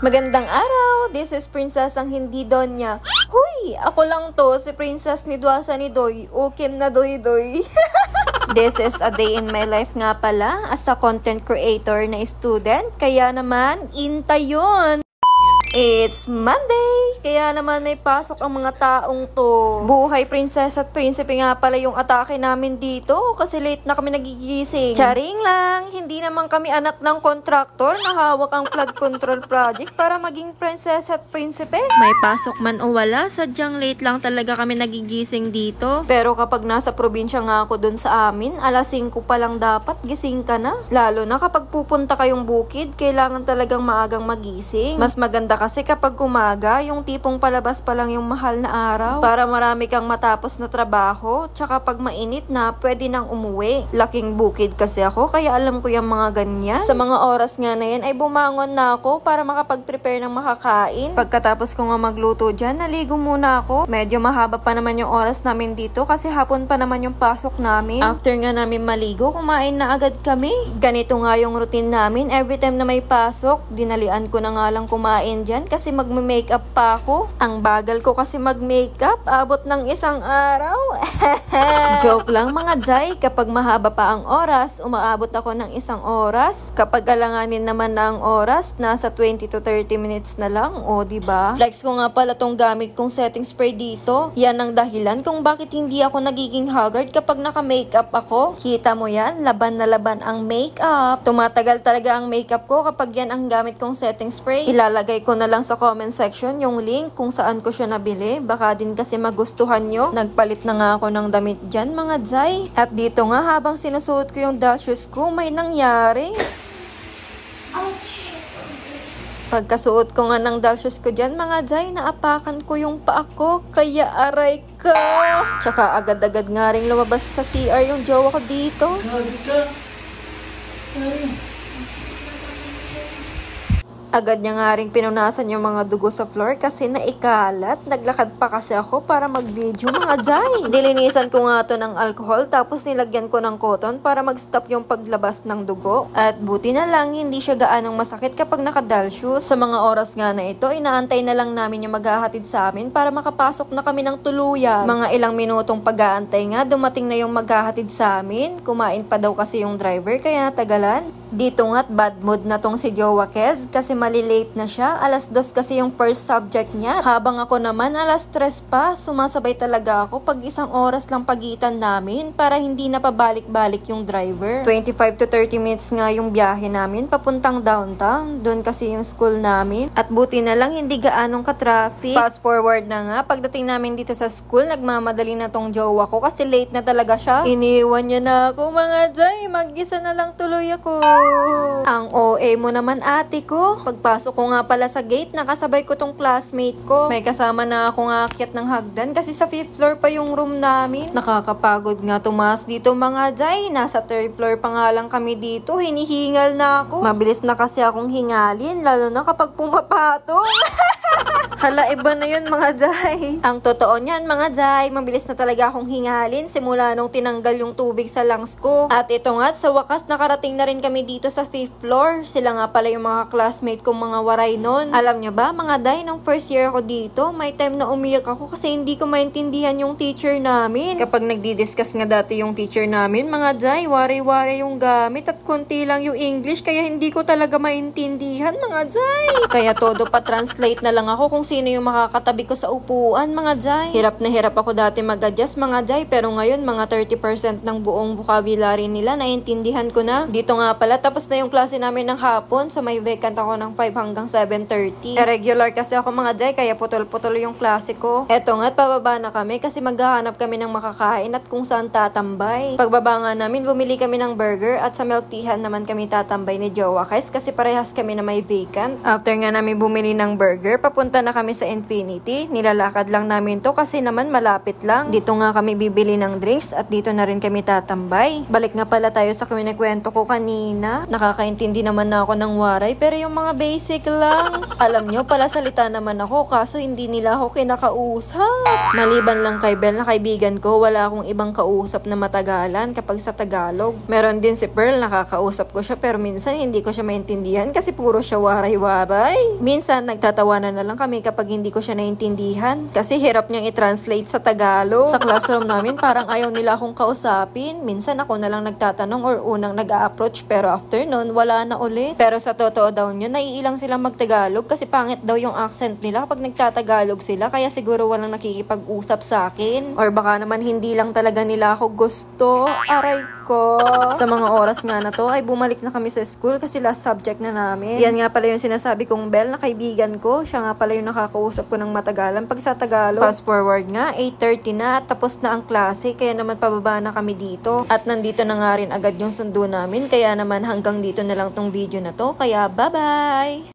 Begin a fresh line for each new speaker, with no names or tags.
Magandang araw! This is Princess ang hindi Donya. Huy! Ako lang to, si Princess ni Dwasa ni Doy. Ukim na Doy Doy. This is a day in my life nga pala as a content creator na student. Kaya naman, inta yun! It's Monday! Kaya naman may pasok ang mga taong to. Buhay princess at prinsipe nga pala yung atake namin dito kasi late na kami nagigising. Charing lang! Hindi naman kami anak ng kontraktor na hawak ang flood control project para maging princess at prinsipe. May pasok man o wala, sadyang late lang talaga kami nagigising dito. Pero kapag nasa probinsya nga ako dun sa amin, alas 5 pa lang dapat gising ka na. Lalo na kapag pupunta kayong bukid, kailangan talagang maagang magising. Mas maganda kasi kapag umaga, yung tipong palabas pa lang yung mahal na araw para marami kang matapos na trabaho. Tsaka pag mainit na, pwede nang umuwi. Laking bukid kasi ako, kaya alam ko yung mga ganyan. Sa mga oras nga na yan, ay bumangon na ako para makapag-prepare ng makakain. Pagkatapos ko nga magluto dyan, naligo muna ako. Medyo mahaba pa naman yung oras namin dito kasi hapon pa naman yung pasok namin. After nga namin maligo, kumain na agad kami. Ganito nga yung routine namin. Every time na may pasok, dinalian ko na nga lang kumain dyan kasi magme-makeup pa ako. Ang bagal ko kasi mag-makeup, abot ng isang araw. Joke lang mga Jai, kapag mahaba pa ang oras, umaabot ako ng isang oras. Kapag alanganin naman na ang oras, nasa 20 to 30 minutes na lang, o diba? Flex ko nga pala tong gamit kong setting spray dito. Yan ang dahilan kung bakit hindi ako nagiging haggard kapag naka-makeup ako. Kita mo yan, laban na laban ang makeup. Tumatagal talaga ang makeup ko kapag yan ang gamit kong setting spray. Ilalagay ko na lang sa comment section yung link kung saan ko siya nabili. Baka din kasi magustuhan nyo. Nagpalit na nga ako ng damit dyan mga Jai. At dito nga habang sinusuot ko yung dal shoes ko, may nangyari. Pagkasuot ko nga ng dal shoes ko dyan mga Jai, naapakan ko yung paa ko. Kaya aray ka. Tsaka agad-agad nga rin lumabas sa CR yung jowa ko dito. Agad niya nga rin pinunasan yung mga dugo sa floor kasi naikalat. Naglakad pa kasi ako para mag-video mga Jai. Dilinisan ko nga to ng alcohol tapos nilagyan ko ng cotton para mag-stop yung paglabas ng dugo. At buti na lang hindi siya gaanong masakit kapag naka-dal shoes. Sa mga oras nga na ito, inaantay na lang namin yung maghahatid sa amin para makapasok na kami ng tuluyan. Mga ilang minutong pag-aantay nga, dumating na yung maghahatid sa amin. Kumain pa daw kasi yung driver kaya natagalan. Dito nga't bad mood na tong si Jowa Kez kasi malilate na siya. Alas 2 kasi yung first subject niya. Habang ako naman alas 3 pa, sumasabay talaga ako pag isang oras lang pagitan namin para hindi na pabalik-balik yung driver. 25 to 30 minutes nga yung biyahe namin papuntang downtown. Doon kasi yung school namin. At buti na lang hindi gaanong ka-traffic. Fast forward na nga, pagdating namin dito sa school, nagmamadali na tong jowa ko kasi late na talaga siya. Iniwan niya na ako mga Jai. Mag-isa na lang tuloy ako. Ang OA mo naman ate ko. Pagpasok ko nga pala sa gate, nakasabay ko tong classmate ko. May kasama na akong aakyat ng hagdan kasi sa 5th floor pa yung room namin. Nakakapagod nga tumaas dito mga Jai. Nasa 3rd floor pa nga lang kami dito. Hinihingal na ako. Mabilis na kasi akong hingalin, lalo na kapag pumapatong. Hala, iba na yun mga Jai. Ang totoo niyan mga Jai, mabilis na talaga akong hingalin simula nung tinanggal yung tubig sa lungs ko. At ito nga, sa wakas nakarating na rin kami dito sa 5th floor. Sila nga pala yung mga classmate kong mga waray nun. Alam nyo ba mga Jai, nung first year ako dito, may time na umiyak ako kasi hindi ko maintindihan yung teacher namin. Kapag nagdi-discuss nga dati yung teacher namin, mga Jai, wari-wari yung gamit at konti lang yung English kaya hindi ko talaga maintindihan mga Jai. Kaya todo pa translate na lang ako kung sino yung makakatabi ko sa upuan mga Jai. Hirap na hirap ako dati mag-adjust mga Jai, pero ngayon mga 30% ng buong vocabulary nila naintindihan ko na. Dito nga pala tapos na yung klase namin ng hapon, so may vacant ako ng 5 hanggang 7:30. Regular kasi ako mga Jai, kaya putol-putol yung klase ko. Eto nga, pababa na kami kasi maghahanap kami ng makakain at kung saan tatambay. Pagbaba nga namin, bumili kami ng burger at sa milk teahan naman kami tatambay ni Jowa Kez kasi parehas kami na may vacant. After nga namin bumili ng burger, papunta Pumunta na kami sa Infinity. Nilalakad lang namin to kasi naman malapit lang. Dito nga kami bibili ng drinks at dito na rin kami tatambay. Balik nga pala tayo sa kwento ko kanina. Nakakaintindi naman na ako ng waray pero yung mga basic lang. Alam nyo, pala salita naman ako kaso hindi nila ako kinakausap. Maliban lang kay Bel na kaibigan ko, wala akong ibang kausap na matagalan kapag sa Tagalog. Meron din si Pearl, nakakausap ko siya pero minsan hindi ko siya maintindihan kasi puro siya waray-waray. Minsan nagtatawanan na lang kami kapag hindi ko siya naintindihan kasi hirap niyang i-translate sa Tagalog. Sa classroom namin parang ayaw nila akong kausapin. Minsan ako na lang nagtatanong or unang nag-a-approach pero after nun wala na ulit. Pero sa totoo daw nyo, naiilang silang magtagalog kasi pangit daw yung accent nila kapag nagtatagalog sila kaya siguro walang nakikipag-usap sa akin. Or baka naman hindi lang talaga nila ako gusto. Aray ko. Sa mga oras nga na to ay bumalik na kami sa school kasi last subject na namin. Yan nga pala yung sinasabi kong Bel na kaibigan ko. Siya nga pala yung nakakausap ko ng matagalan pag sa Tagalog. Fast forward nga, 8:30 na at tapos na ang klase kaya naman pababa na kami dito. At nandito na nga rin agad yung sundo namin kaya naman hanggang dito na lang tong video na to. Kaya bye-bye!